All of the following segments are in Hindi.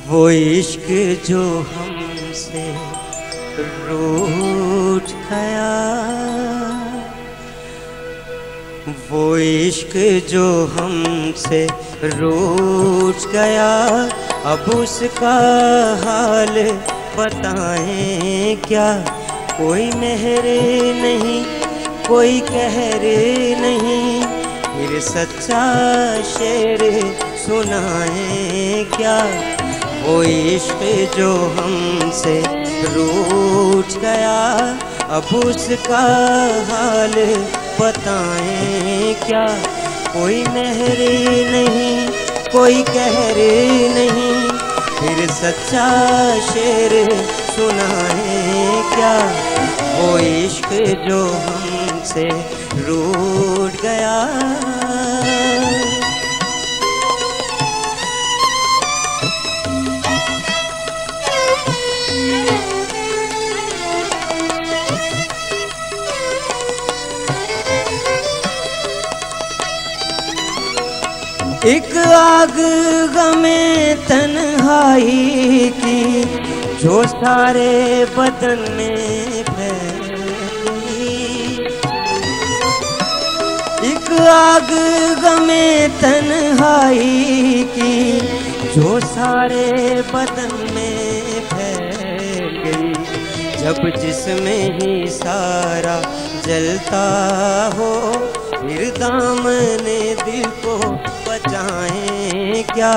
वो इश्क जो हमसे रूठ गया, वो इश्क जो हमसे रूठ गया, अब उसका हाल बताएं क्या। कोई मेहर नहीं, कोई कहर नहीं, फिर सच्चा शेर सुनाएं क्या। वो इश्क जो हमसे रूठ गया, अब उसका हाल बताएं क्या। कोई मेहर नहीं, कोई कहर नहीं, फिर सच्चा शेर सुनाएं क्या। वो इश्क जो हमसे रूठ गया। एक आग गमे तन्हाई की, जो सारे बदन में फैल गई। एक आग गमे तन्हाई की, जो सारे बदन में फैल गई। जब जिसमें ही सारा जलता हो, फिर दामने दिल को बचाएं क्या।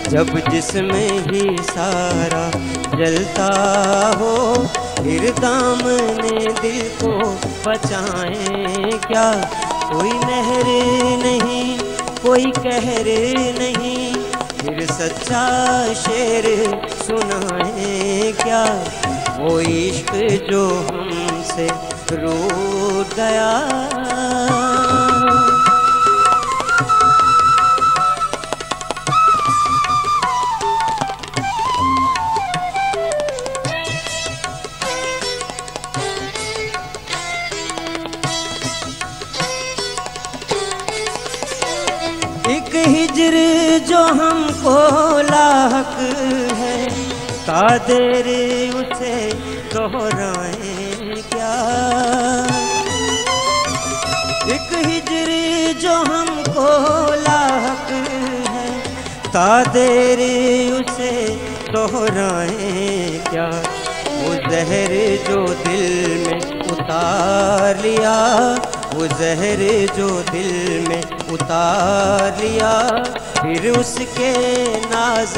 जब जिसमें ही सारा जलता हो, फिर दामने दिल को बचाएं क्या। कोई मेहर नहीं, कोई कहर नहीं, फिर सच्चा शेर सुनाएं क्या। वो इश्क जो हमसे रूठ गया। एक हिजर जो हमको लाहक है, कादिर उसे दोहराएं क्या। एक हिजर जो हमको लाहक है, कादिर उसे दोहराएं क्या। वो जहर जो दिल में उतार लिया, वो जहर जो दिल में उतार लिया, फिर उसके नाज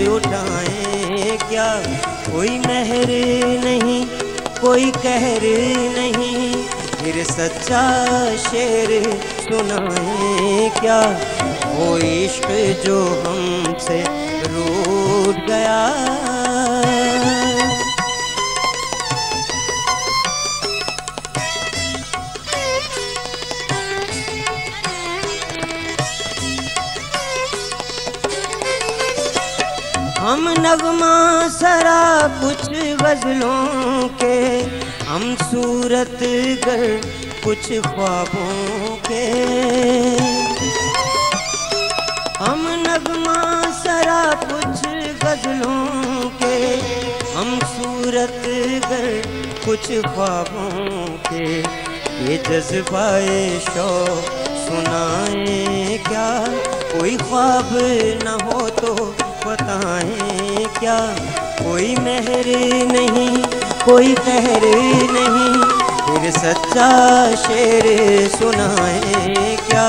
उठाएं क्या। कोई मेहर नहीं, कोई कहर नहीं, फिर सच्चा शेर सुनाएं क्या। वो इश्क जो हमसे रूठ गया। हम नगमा सरा कुछ गजलों के, हम सूरत गर कुछ ख्वाबों के। हम नगमा सरा कुछ गजलों के, हम सूरत गर कुछ ख्वाबों के। ये जज्बाए शौक सुनाएं क्या। कोई ख्वाब न हो तो बताएं क्या। कोई मेहर नहीं, कोई कहर नहीं, फिर सच्चा शेर सुनाएं क्या।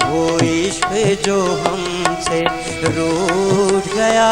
वो इश्क जो हमसे रूठ गया।